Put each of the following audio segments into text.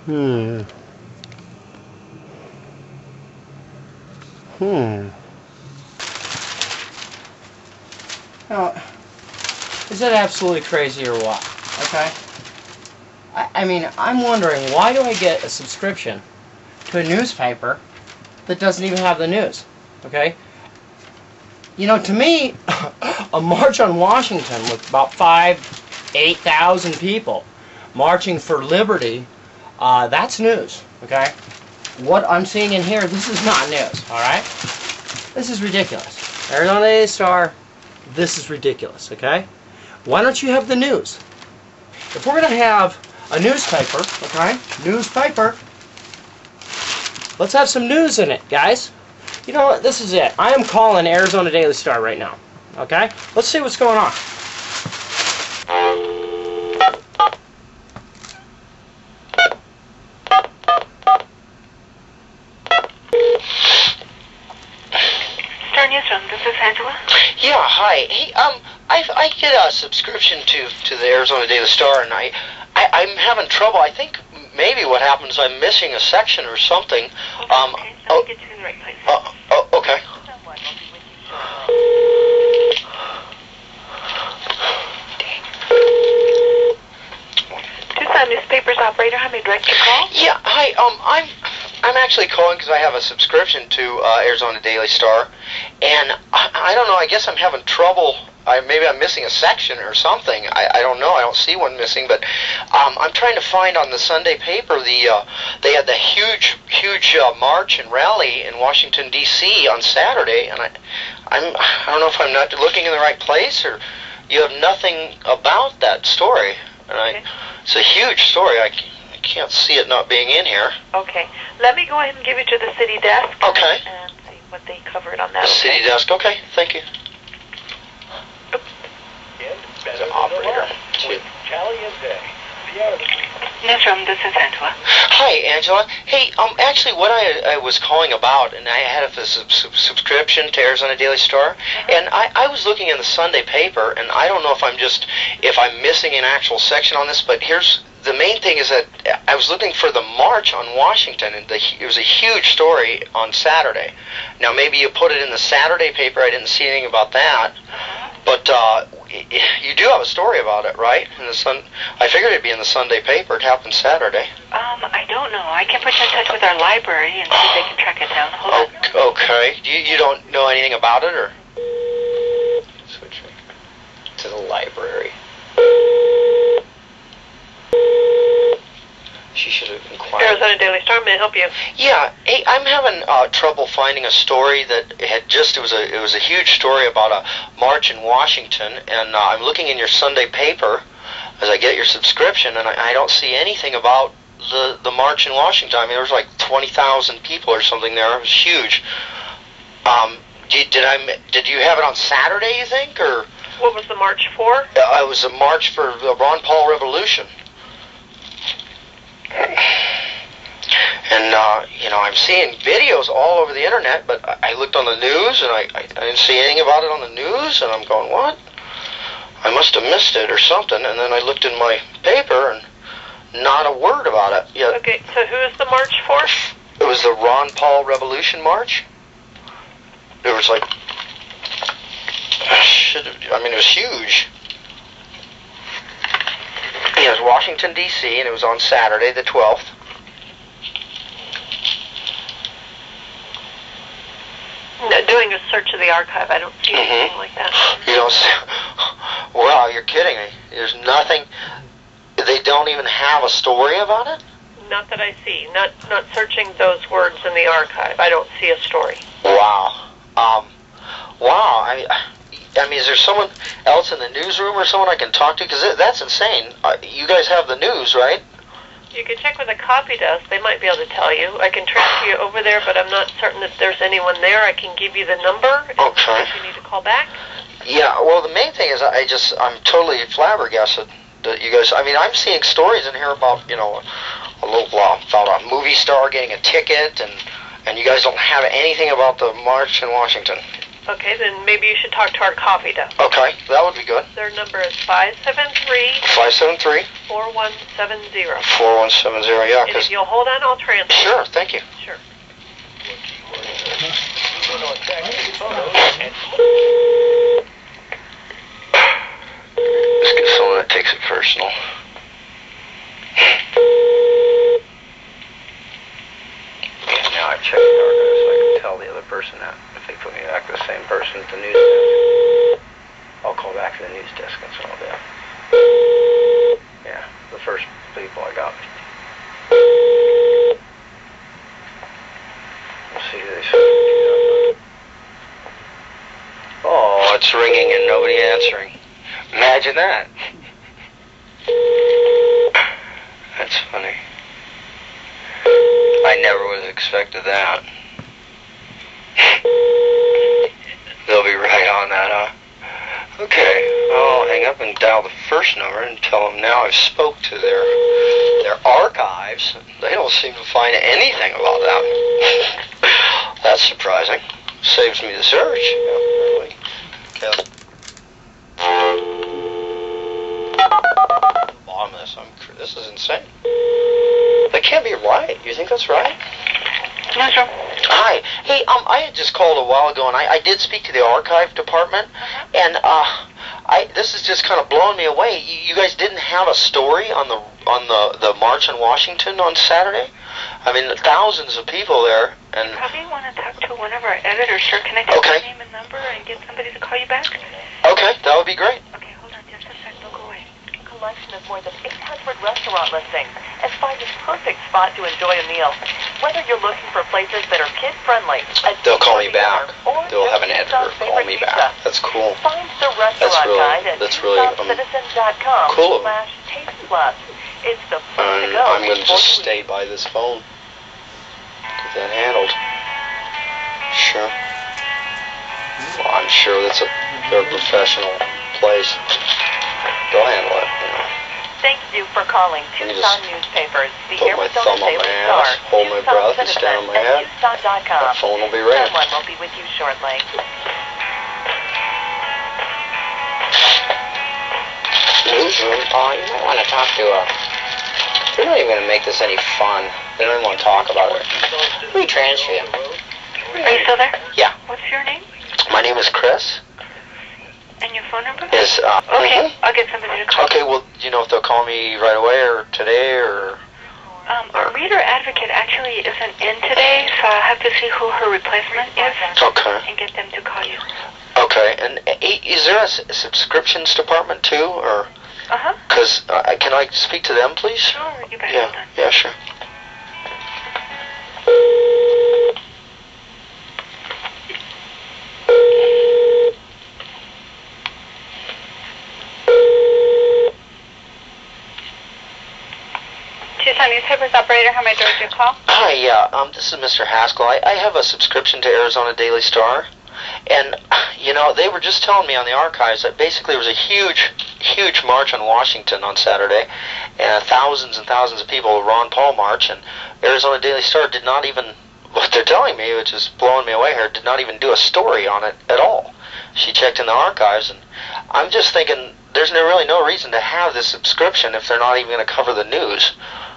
Hmm. Now, is that absolutely crazy or what? Okay? I mean, I'm wondering, why do I get a subscription to a newspaper that doesn't even have the news? Okay? You know, to me, a march on Washington with about 8,000 people marching for liberty, that's news, okay? What I'm seeing in here, this is not news, all right? This is ridiculous. Arizona Daily Star, this is ridiculous, okay? Why don't you have the news? If we're going to have a newspaper, okay, newspaper, let's have some news in it, guys. You know what, this is it. I am calling Arizona Daily Star right now, okay? Let's see what's going on. Newsroom, this is Angela. Yeah, hi. Hey, I get a subscription to the Arizona Daily Star, and I'm having trouble. I think maybe what happens is I'm missing a section or something. Okay, so I'll get you in the right place. Okay. TUCSON Newspapers operator, how may I direct your call? Yeah, hi. I'm actually calling because I have a subscription to Arizona Daily Star, and I don't know. I guess I'm having trouble. Maybe I'm missing a section or something. I don't know. I don't see one missing, but I'm trying to find on the Sunday paper they had the huge march and rally in Washington D.C. on Saturday, and I don't know if I'm not looking in the right place, or you have nothing about that story, and it's a huge story. I can't see it not being in here. Okay. Let me go ahead and give you to the city desk. Okay. And see what they covered on that. The city desk. Okay. Thank you. The operator. Newsroom, this is Angela. Hi, Angela. Hey, actually, what I was calling about, and I had a subscription to Arizona Daily Star, and I was looking in the Sunday paper, and I don't know if I'm missing an actual section on this, but here's the main thing is that I was looking for the march on Washington, and it was a huge story on Saturday. Now, maybe you put it in the Saturday paper. I didn't see anything about that. But you do have a story about it, right? I figured it'd be in the Sunday paper. It happened Saturday. I don't know. I can put you in touch with our library and see if they can track it down. Hold on. Okay. You don't know anything about it, or? Switch to the library. She should have inquired. Arizona Daily Star, may I help you? Yeah, hey, I'm having trouble finding a story that it was a huge story about a march in Washington, and I'm looking in your Sunday paper as I get your subscription, and I don't see anything about the march in Washington. I mean, there was like 20,000 people or something there. It was huge. Did you have it on Saturday, you think, or? What was the march for? It was a march for the Ron Paul Revolution. And, I'm seeing videos all over the internet, but I looked on the news, and I didn't see anything about it on the news, and I'm going, what? I must have missed it or something, and then I looked in my paper, and not a word about it yet. Okay, so who is the march for? It was the Ron Paul Revolution March. It was like, it was huge. It was Washington, D.C., and it was on Saturday, the 12th. Doing a search of the archive, I don't see anything like that. You don't see? Wow, you're kidding me. There's nothing. They don't even have a story about it? Not that I see. Not searching those words in the archive. I don't see a story. Wow. Wow. I mean, is there someone else in the newsroom or someone I can talk to? Because that's insane. You guys have the news, right? You can check with the copy desk. They might be able to tell you. I can transfer you over there, but I'm not certain that there's anyone there. I can give you the number okay. if you need to call back. Yeah, well, the main thing is I'm totally flabbergasted that you guys, I mean, I'm seeing stories in here about, about a movie star getting a ticket, and you guys don't have anything about the march in Washington. Okay, then maybe you should talk to our coffee desk. Okay, that would be good. Their number is 573 573 4170. 4170. Yeah, And because if you'll hold on, I'll transfer. sure. Thank you. Sure. Let's get someone that takes it personal. Yeah, now I've checked the archives so I can tell the other person that. If they put me back to the same person at the news desk, I'll call back to the news desk. That's what I'll do. Yeah, the first people I got. Let's see who they said. Oh, it's ringing and nobody answering. Imagine that. That's funny. I never would have expected that. They'll be right on that, huh? Okay, I'll hang up and dial the first number and tell them now I've spoke to their archives. They don't seem to find anything about that. That's surprising. Saves me the search. Yeah, really. Okay. Bottom of this, this is insane. That can't be right. You think that's right? Yes, sir. Hi. Hey, I had just called a while ago, and I did speak to the archive department, and this is just kind of blowing me away. You guys didn't have a story on the march in Washington on Saturday? I mean, thousands of people there, and Probably want to talk to one of our editors, sir. Can I take your name and number and get somebody to call you back? okay, that would be great. Okay, hold on just a sec. Don't go away. Collection of more than 800 restaurant listings and find a perfect spot to enjoy a meal. Whether you're looking for places that are kid-friendly, They'll call me back. or They'll have an just editor Tucson's call me favorite back. pizza. That's cool. Find the restaurant guide at TUCSON.com cool. /Taste Plus. It's the place to go. I'm going to before just you stay by this phone. Get that handled. Sure. Well, I'm sure they're a professional place. They'll handle it. You know. Thank you for calling Let me Tucson just Newspapers, the put my Arizona thumb on Daily my Star, ass, hold my Tucson breath, and Citizen, stand on my and head. Tucson.com. That phone will be ready. Someone will be with you shortly. Newsroom? You might want to talk to they're not even going to make this any fun. They don't even want to talk about it. Let me transfer you. Are you still there? Yeah. What's your name? My name is Chris. And your phone number? Is, Okay, I'll get somebody to call. Okay, well, do you know if they'll call me right away or today or... Our reader advocate actually isn't in today, so I'll have to see who her replacement is Okay. and get them to call you. Okay, and is there a subscriptions department too, or... Uh-huh. Because, can I speak to them, please? Sure, you better hold on. Yeah, sure. TUCSON Newspapers operator, how may I direct your call? Hi, yeah, this is Mr. Haskell. I have a subscription to Arizona Daily Star, and, you know, they were just telling me on the archives that basically there was a huge march on Washington on Saturday, and thousands and thousands of people, Ron Paul march, and Arizona Daily Star did not even, what they're telling me, which is blowing me away here, did not even do a story on it at all. She checked in the archives, and I'm just thinking there's really no reason to have this subscription if they're not even going to cover the news.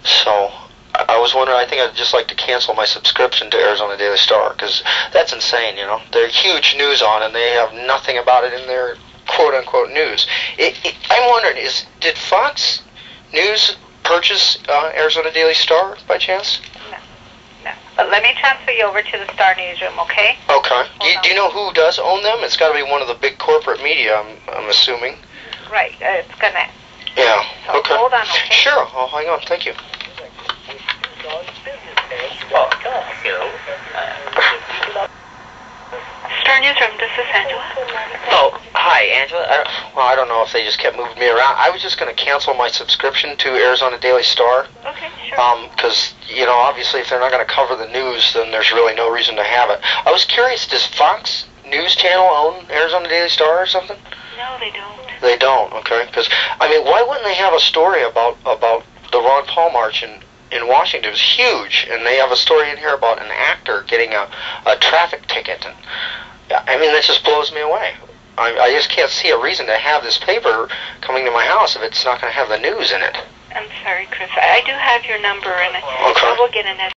So I was wondering, I think I'd just like to cancel my subscription to Arizona Daily Star, because that's insane, you know. They're huge news on, and they have nothing about it in their quote-unquote news. I'm wondering, did Fox News purchase Arizona Daily Star by chance? No. But let me transfer you over to the Star Newsroom, okay? Okay. Do you know who does own them? It's got to be one of the big corporate media, I'm assuming. Right, it's gonna... Yeah, So okay. hold on, okay? Sure, I'll hang on, thank you. Star Newsroom, this is Angela. Oh, hi, Angela. I don't know if they just kept moving me around. I was just going to cancel my subscription to Arizona Daily Star. Okay, sure. Because, you know, obviously if they're not going to cover the news, then there's really no reason to have it. I was curious, does Fox News Channel own Arizona Daily Star or something? No, they don't. They don't, okay. Because, I mean, why wouldn't they have a story about the Ron Paul March in Washington? It was huge, and they have a story in here about an actor getting a traffic ticket, and I mean, that just blows me away. I just can't see a reason to have this paper coming to my house if it's not going to have the news in it. I'm sorry, Chris. I do have your number, and Okay. I will get an